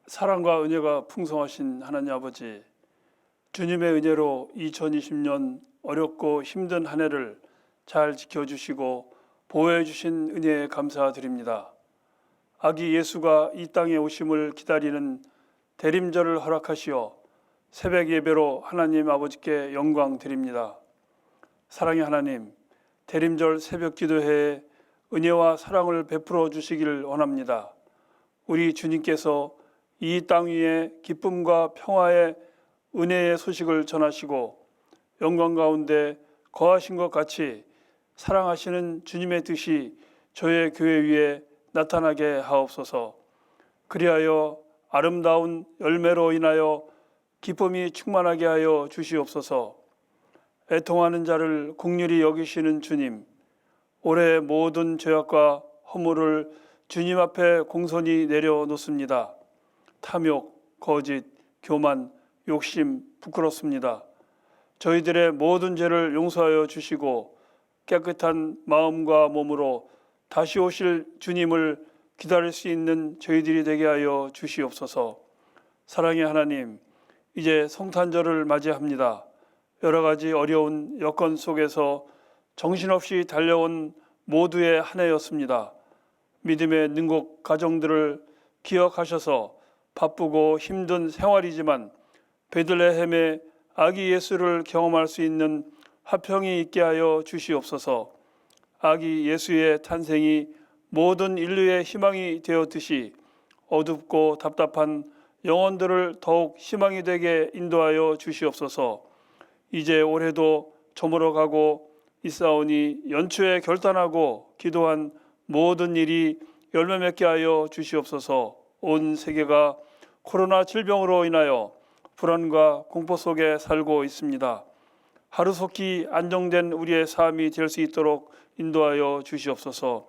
사랑과 은혜가 풍성하신 하나님 아버지, 주님의 은혜로 2020년 어렵고 힘든 한 해를 잘 지켜주시고 보호해 주신 은혜에 감사드립니다. 아기 예수가 이 땅에 오심을 기다리는 대림절을 허락하시어 새벽 예배로 하나님 아버지께 영광 드립니다. 사랑의 하나님, 대림절 새벽 기도회에 은혜와 사랑을 베풀어 주시기를 원합니다. 우리 주님께서 이 땅 위에 기쁨과 평화의 은혜의 소식을 전하시고 영광 가운데 거하신 것 같이 사랑하시는 주님의 뜻이 저의 교회 위에 나타나게 하옵소서. 그리하여 아름다운 열매로 인하여 기쁨이 충만하게 하여 주시옵소서. 애통하는 자를 긍휼히 여기시는 주님, 올해 모든 죄악과 허물을 주님 앞에 공손히 내려놓습니다. 탐욕, 거짓, 교만, 욕심, 부끄럽습니다. 저희들의 모든 죄를 용서하여 주시고 깨끗한 마음과 몸으로 다시 오실 주님을 기다릴 수 있는 저희들이 되게 하여 주시옵소서. 사랑의 하나님, 이제 성탄절을 맞이합니다. 여러 가지 어려운 여건 속에서 정신없이 달려온 모두의 한 해였습니다. 믿음의 능곡 가정들을 기억하셔서 바쁘고 힘든 생활이지만 베들레헴의 아기 예수를 경험할 수 있는 화평이 있게 하여 주시옵소서. 아기 예수의 탄생이 모든 인류의 희망이 되었듯이 어둡고 답답한 영혼들을 더욱 희망이 되게 인도하여 주시옵소서. 이제 올해도 저물어가고 있사오니 연초에 결단하고 기도한 모든 일이 열매 맺게 하여 주시옵소서. 온 세계가 코로나 질병으로 인하여 불안과 공포 속에 살고 있습니다. 하루속히 안정된 우리의 삶이 될 수 있도록 인도하여 주시옵소서.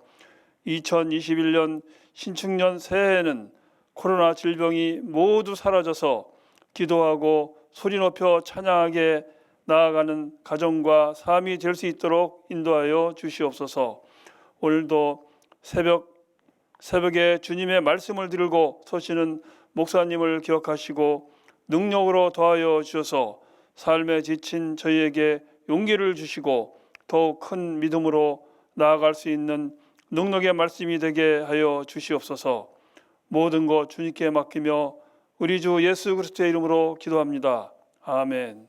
2021년 신축년 새해에는 코로나 질병이 모두 사라져서 기도하고 소리 높여 찬양하게 나아가는 가정과 삶이 될 수 있도록 인도하여 주시옵소서. 오늘도 새벽에 주님의 말씀을 들고 서시는 목사님을 기억하시고 능력으로 더하여 주셔서 삶에 지친 저희에게 용기를 주시고 더욱 큰 믿음으로 나아갈 수 있는 능력의 말씀이 되게 하여 주시옵소서. 모든 것 주님께 맡기며 우리 주 예수 그리스도의 이름으로 기도합니다. 아멘.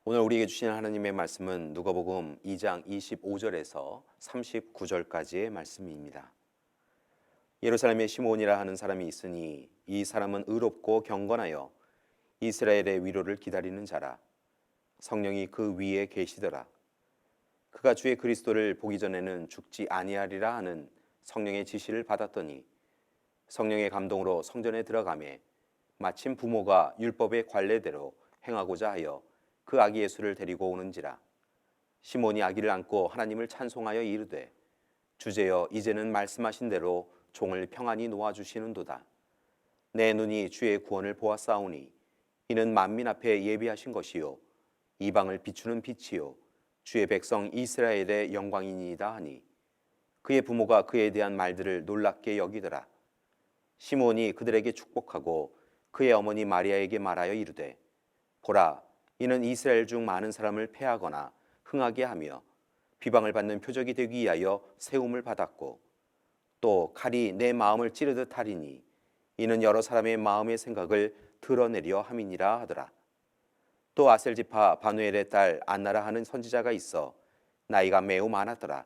오늘 우리에게 주신 하나님의 말씀은 누가복음 2장 25절에서 39절까지의 말씀입니다. 예루살렘에 시므온이라 하는 사람이 있으니 이 사람은 의롭고 경건하여 이스라엘의 위로를 기다리는 자라. 성령이 그 위에 계시더라. 그가 주의 그리스도를 보기 전에는 죽지 아니하리라 하는 성령의 지시를 받았더니 성령의 감동으로 성전에 들어가매 마침 부모가 율법의 관례대로 행하고자 하여 그 아기 예수를 데리고 오는지라. 시몬이 아기를 안고 하나님을 찬송하여 이르되 주제여 이제는 말씀하신 대로 종을 평안히 놓아주시는도다. 내 눈이 주의 구원을 보았사오니 이는 만민 앞에 예비하신 것이요 이방을 비추는 빛이요 주의 백성 이스라엘의 영광이니이다 하니 그의 부모가 그에 대한 말들을 놀랍게 여기더라. 시몬이 그들에게 축복하고 그의 어머니 마리아에게 말하여 이르되 보라 이는 이스라엘 중 많은 사람을 패하거나 흥하게 하며 비방을 받는 표적이 되기 위하여 세움을 받았고 또 칼이 내 마음을 찌르듯 하리니 이는 여러 사람의 마음의 생각을 드러내려 함이니라 하더라. 또 아셀지파 바누엘의 딸 안나라 하는 선지자가 있어 나이가 매우 많았더라.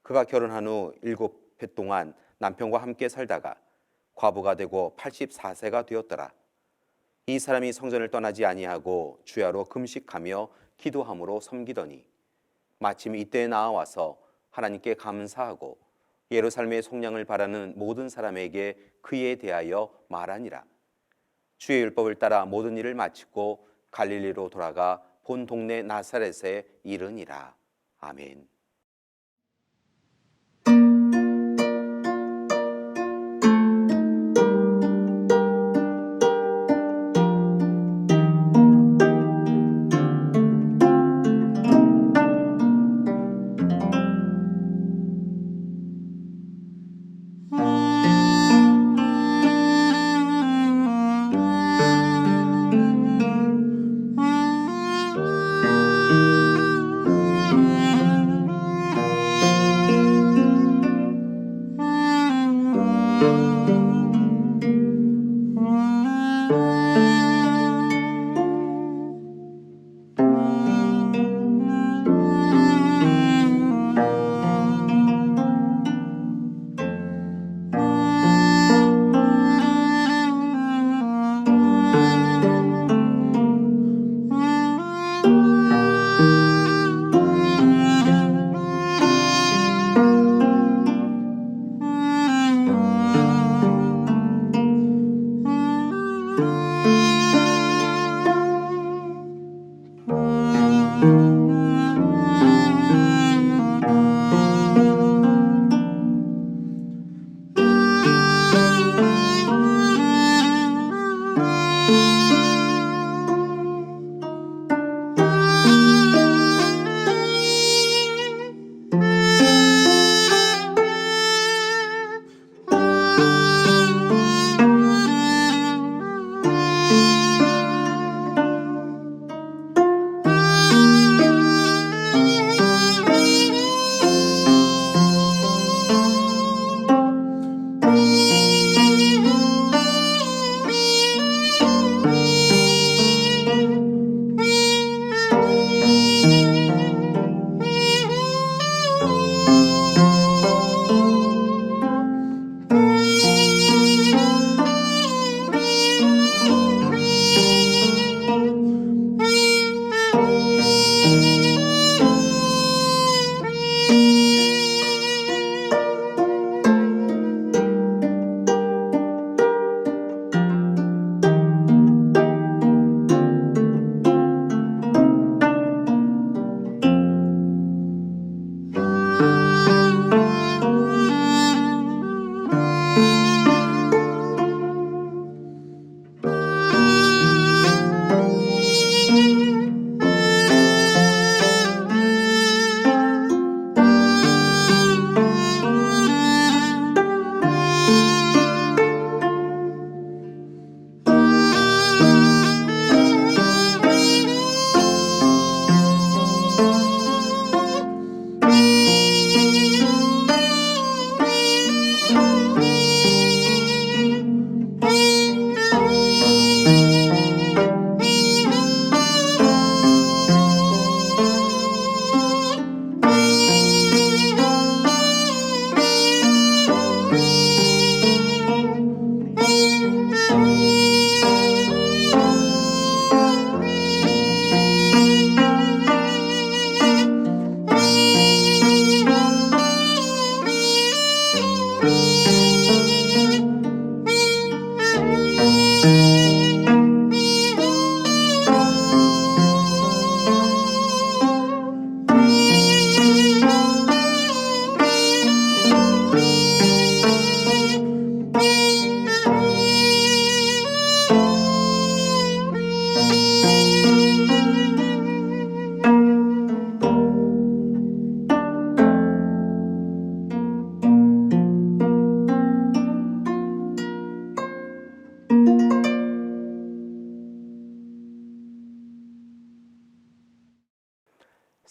그가 결혼한 후 7해 동안 남편과 함께 살다가 과부가 되고 84세가 되었더라. 이 사람이 성전을 떠나지 아니하고 주야로 금식하며 기도함으로 섬기더니 마침 이때에 나와서 하나님께 감사하고 예루살렘의 속량을 바라는 모든 사람에게 그에 대하여 말하니라. 주의 율법을 따라 모든 일을 마치고 갈릴리로 돌아가 본 동네 나사렛에 이르니라. 아멘.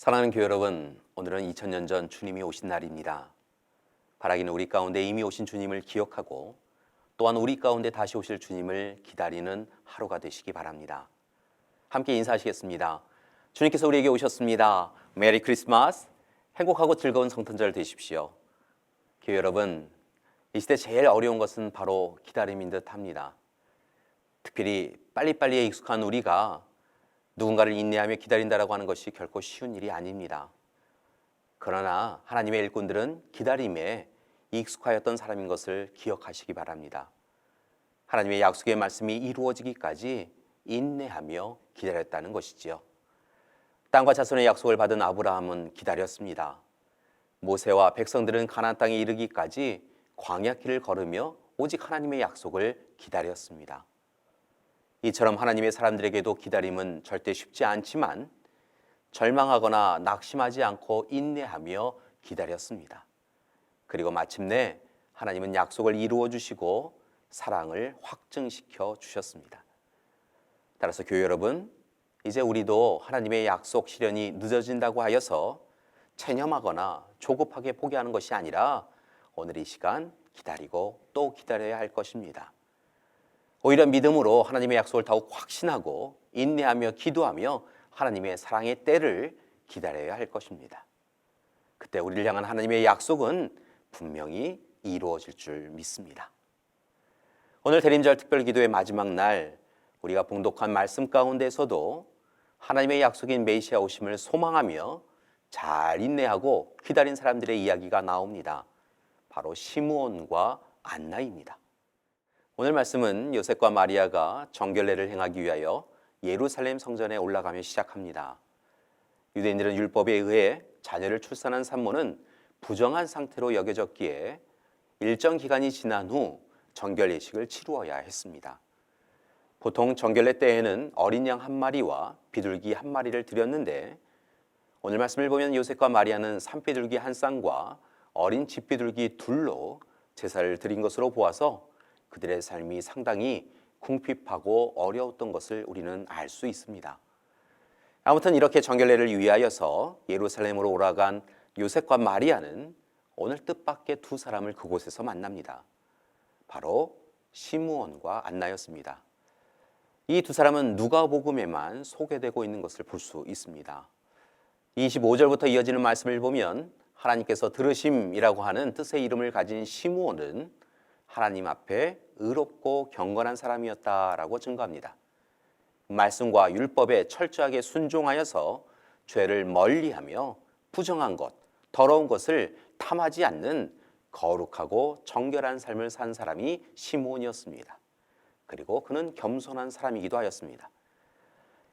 사랑하는 교회 여러분, 오늘은 2000년 전 주님이 오신 날입니다. 바라기는 우리 가운데 이미 오신 주님을 기억하고 또한 우리 가운데 다시 오실 주님을 기다리는 하루가 되시기 바랍니다. 함께 인사하시겠습니다. 주님께서 우리에게 오셨습니다. 메리 크리스마스! 행복하고 즐거운 성탄절 되십시오. 교회 여러분, 이 시대 제일 어려운 것은 바로 기다림인 듯 합니다. 특별히 빨리빨리에 익숙한 우리가 누군가를 인내하며 기다린다라고 하는 것이 결코 쉬운 일이 아닙니다. 그러나 하나님의 일꾼들은 기다림에 익숙하였던 사람인 것을 기억하시기 바랍니다. 하나님의 약속의 말씀이 이루어지기까지 인내하며 기다렸다는 것이지요. 땅과 자손의 약속을 받은 아브라함은 기다렸습니다. 모세와 백성들은 가나안 땅에 이르기까지 광야길을 걸으며 오직 하나님의 약속을 기다렸습니다. 이처럼 하나님의 사람들에게도 기다림은 절대 쉽지 않지만 절망하거나 낙심하지 않고 인내하며 기다렸습니다. 그리고 마침내 하나님은 약속을 이루어 주시고 사랑을 확증시켜 주셨습니다. 따라서 교회 여러분, 이제 우리도 하나님의 약속 실현이 늦어진다고 하여서 체념하거나 조급하게 포기하는 것이 아니라 오늘 이 시간 기다리고 또 기다려야 할 것입니다. 오히려 믿음으로 하나님의 약속을 더욱 확신하고 인내하며 기도하며 하나님의 사랑의 때를 기다려야 할 것입니다. 그때 우리를 향한 하나님의 약속은 분명히 이루어질 줄 믿습니다. 오늘 대림절 특별기도의 마지막 날, 우리가 봉독한 말씀 가운데서도 하나님의 약속인 메시아 오심을 소망하며 잘 인내하고 기다린 사람들의 이야기가 나옵니다. 바로 시므온과 안나입니다. 오늘 말씀은 요셉과 마리아가 정결례를 행하기 위하여 예루살렘 성전에 올라가며 시작합니다. 유대인들은 율법에 의해 자녀를 출산한 산모는 부정한 상태로 여겨졌기에 일정 기간이 지난 후 정결 예식을 치루어야 했습니다. 보통 정결례 때에는 어린 양 한 마리와 비둘기 한 마리를 드렸는데 오늘 말씀을 보면 요셉과 마리아는 산비둘기 한 쌍과 어린 집비둘기 둘로 제사를 드린 것으로 보아서 그들의 삶이 상당히 궁핍하고 어려웠던 것을 우리는 알 수 있습니다. 아무튼 이렇게 정결례를 위하여서 예루살렘으로 올라간 요셉과 마리아는 오늘 뜻밖의 두 사람을 그곳에서 만납니다. 바로 시므온과 안나였습니다. 이 두 사람은 누가복음에만 소개되고 있는 것을 볼 수 있습니다. 25절부터 이어지는 말씀을 보면 하나님께서 들으심이라고 하는 뜻의 이름을 가진 시므온은 하나님 앞에 의롭고 경건한 사람이었다라고 증거합니다. 말씀과 율법에 철저하게 순종하여서 죄를 멀리하며 부정한 것, 더러운 것을 탐하지 않는 거룩하고 정결한 삶을 산 사람이 시므온이었습니다. 그리고 그는 겸손한 사람이기도 하였습니다.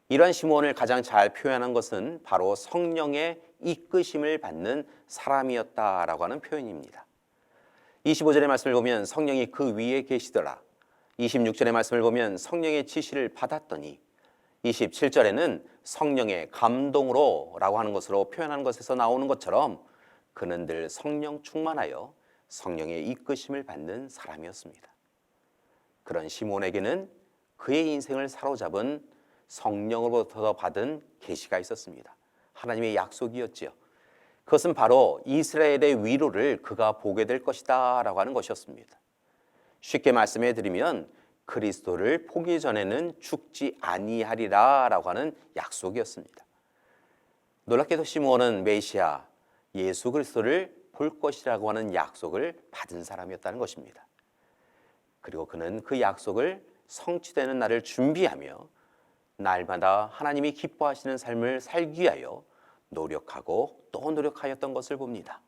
이러한 시므온을 가장 잘 표현한 것은 바로 성령의 이끄심을 받는 사람이었다라고 하는 표현입니다. 25절의 말씀을 보면 성령이 그 위에 계시더라. 26절의 말씀을 보면 성령의 지시를 받았더니 27절에는 성령의 감동으로 라고 하는 것으로 표현하는 것에서 나오는 것처럼 그는 늘 성령 충만하여 성령의 이끄심을 받는 사람이었습니다. 그런 시몬에게는 그의 인생을 사로잡은 성령으로부터 받은 계시가 있었습니다. 하나님의 약속이었지요. 그것은 바로 이스라엘의 위로를 그가 보게 될 것이다 라고 하는 것이었습니다. 쉽게 말씀해 드리면 그리스도를 보기 전에는 죽지 아니하리라 라고 하는 약속이었습니다. 놀랍게도 시므온은 메시아 예수 그리스도를 볼 것이라고 하는 약속을 받은 사람이었다는 것입니다. 그리고 그는 그 약속을 성취되는 날을 준비하며 날마다 하나님이 기뻐하시는 삶을 살기 위하여 노력하고 또 노력하였던 것을 봅니다.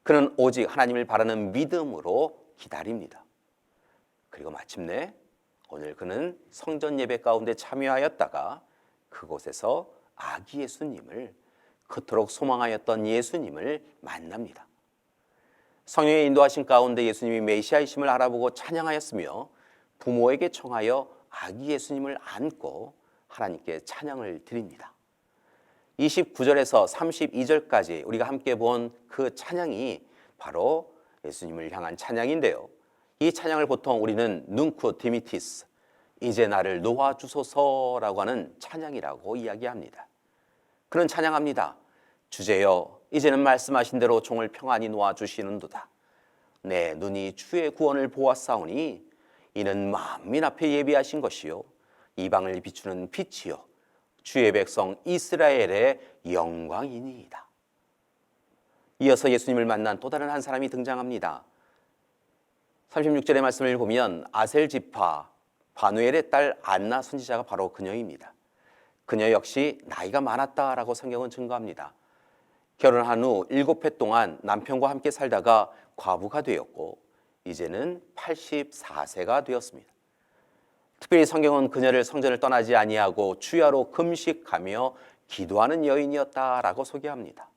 그는 오직 하나님을 바라는 믿음으로 기다립니다. 그리고 마침내 오늘 그는 성전 예배 가운데 참여하였다가 그곳에서 아기 예수님을 그토록 소망하였던 예수님을 만납니다. 성령의 인도하신 가운데 예수님이 메시아이심을 알아보고 찬양하였으며 부모에게 청하여 아기 예수님을 안고 하나님께 찬양을 드립니다. 29절에서 32절까지 우리가 함께 본 그 찬양이 바로 예수님을 향한 찬양인데요. 이 찬양을 보통 우리는 눈쿠 디미티스, 이제 나를 놓아주소서라고 하는 찬양이라고 이야기합니다. 그는 찬양합니다. 주제여, 이제는 말씀하신 대로 종을 평안히 놓아주시는도다. 내 눈이 주의 구원을 보았사오니 이는 만민 앞에 예비하신 것이요 이방을 비추는 빛이요 주의 백성 이스라엘의 영광이니이다. 이어서 예수님을 만난 또 다른 한 사람이 등장합니다. 36절의 말씀을 보면 아셀 지파 바누엘의 딸 안나 선지자가 바로 그녀입니다. 그녀 역시 나이가 많았다라고 성경은 증거합니다. 결혼한 후 7해 동안 남편과 함께 살다가 과부가 되었고 이제는 84세가 되었습니다. 특별히 성경은 그녀를 성전을 떠나지 아니하고 주야로 금식하며 기도하는 여인이었다라고 소개합니다.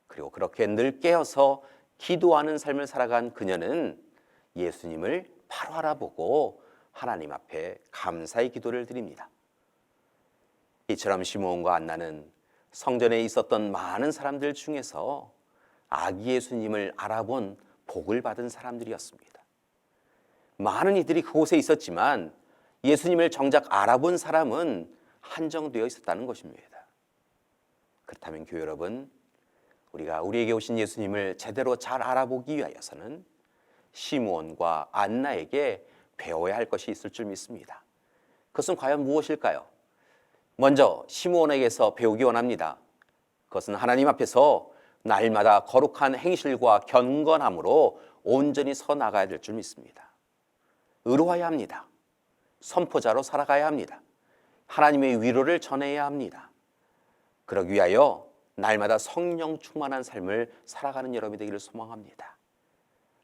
그리고 그렇게 늘 깨어서 기도하는 삶을 살아간 그녀는 예수님을 바로 알아보고 하나님 앞에 감사의 기도를 드립니다. 이처럼 시므온과 안나는 성전에 있었던 많은 사람들 중에서 아기 예수님을 알아본 복을 받은 사람들이었습니다. 많은 이들이 그곳에 있었지만 예수님을 정작 알아본 사람은 한정되어 있었다는 것입니다. 그렇다면 교회 여러분, 우리가 우리에게 오신 예수님을 제대로 잘 알아보기 위하여서는 시므온과 안나에게 배워야 할 것이 있을 줄 믿습니다. 그것은 과연 무엇일까요? 먼저 시므온에게서 배우기 원합니다. 그것은 하나님 앞에서 날마다 거룩한 행실과 경건함으로 온전히 서 나가야 될 줄 믿습니다. 의로워야 합니다. 선포자로 살아가야 합니다. 하나님의 위로를 전해야 합니다. 그러기 위하여 날마다 성령 충만한 삶을 살아가는 여러분이 되기를 소망합니다.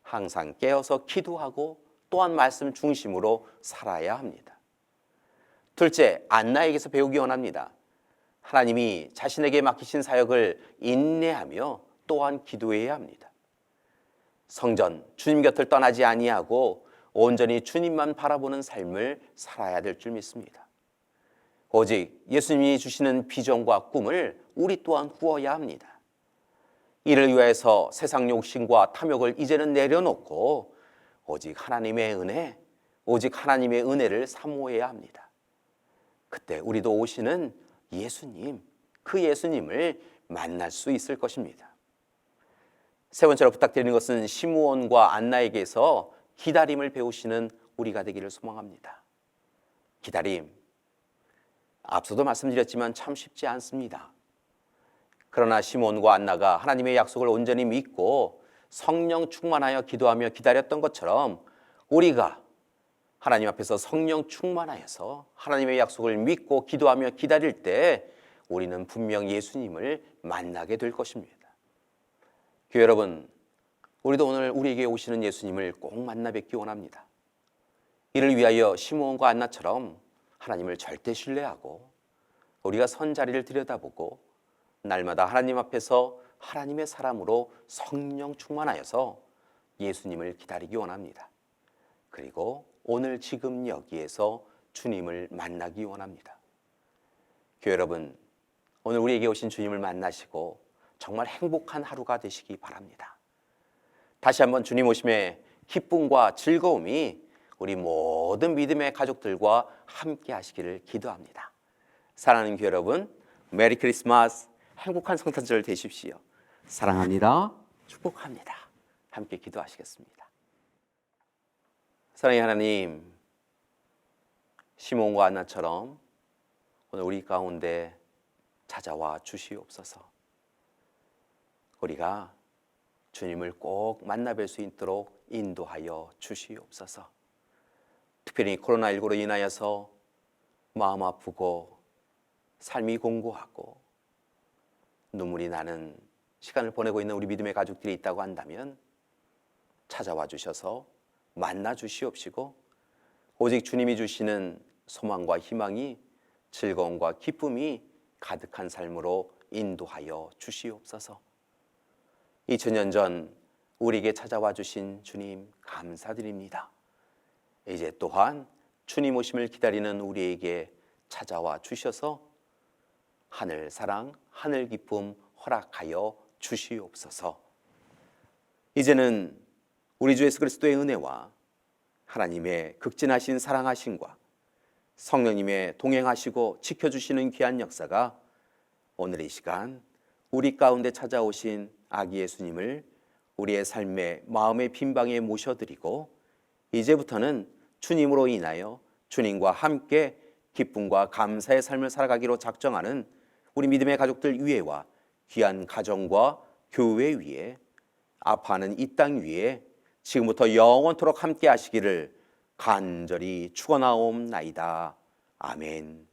항상 깨어서 기도하고 또한 말씀 중심으로 살아야 합니다. 둘째, 안나에게서 배우기 원합니다. 하나님이 자신에게 맡기신 사역을 인내하며 또한 기도해야 합니다. 성전, 주님 곁을 떠나지 아니하고 온전히 주님만 바라보는 삶을 살아야 될 줄 믿습니다. 오직 예수님이 주시는 비전과 꿈을 우리 또한 꾸어야 합니다. 이를 위해서 세상 욕심과 탐욕을 이제는 내려놓고 오직 하나님의 은혜, 오직 하나님의 은혜를 사모해야 합니다. 그때 우리도 오시는 예수님, 그 예수님을 만날 수 있을 것입니다. 세 번째로 부탁드리는 것은 시므온과 안나에게서 기다림을 배우시는 우리가 되기를 소망합니다. 기다림, 앞서도 말씀드렸지만 참 쉽지 않습니다. 그러나 시므온과 안나가 하나님의 약속을 온전히 믿고 성령 충만하여 기도하며 기다렸던 것처럼 우리가 하나님 앞에서 성령 충만하여서 하나님의 약속을 믿고 기도하며 기다릴 때 우리는 분명 예수님을 만나게 될 것입니다. 교회 여러분, 우리도 오늘 우리에게 오시는 예수님을 꼭 만나 뵙기 원합니다. 이를 위하여 시므온과 안나처럼 하나님을 절대 신뢰하고 우리가 선 자리를 들여다보고 날마다 하나님 앞에서 하나님의 사람으로 성령 충만하여서 예수님을 기다리기 원합니다. 그리고 오늘 지금 여기에서 주님을 만나기 원합니다. 교회 여러분, 오늘 우리에게 오신 주님을 만나시고 정말 행복한 하루가 되시기 바랍니다. 다시 한번 주님 오심의 기쁨과 즐거움이 우리 모든 믿음의 가족들과 함께 하시기를 기도합니다. 사랑하는 교회 여러분, 메리 크리스마스, 행복한 성탄절 되십시오. 사랑합니다. 축복합니다. 함께 기도하시겠습니다. 사랑의 하나님, 시몬과 안나처럼 오늘 우리 가운데 찾아와 주시옵소서. 우리가 주님을 꼭 만나 뵐 수 있도록 인도하여 주시옵소서. 특별히 코로나19로 인하여서 마음 아프고 삶이 공고하고 눈물이 나는 시간을 보내고 있는 우리 믿음의 가족들이 있다고 한다면 찾아와 주셔서 만나 주시옵시고 오직 주님이 주시는 소망과 희망이 즐거움과 기쁨이 가득한 삶으로 인도하여 주시옵소서. 2000년 전 우리에게 찾아와 주신 주님 감사드립니다. 이제 또한 주님 오심을 기다리는 우리에게 찾아와 주셔서 하늘 사랑, 하늘 기쁨 허락하여 주시옵소서. 이제는 우리 주 예수 그리스도의 은혜와 하나님의 극진하신 사랑하심과 성령님의 동행하시고 지켜주시는 귀한 역사가 오늘 이 시간 우리 가운데 찾아오신 아기 예수님을 우리의 삶의 마음의 빈방에 모셔드리고 이제부터는 주님으로 인하여 주님과 함께 기쁨과 감사의 삶을 살아가기로 작정하는 우리 믿음의 가족들 위에와 귀한 가정과 교회 위에 아파하는 이 땅 위에 지금부터 영원토록 함께 하시기를 간절히 축원하옵나이다. 아멘.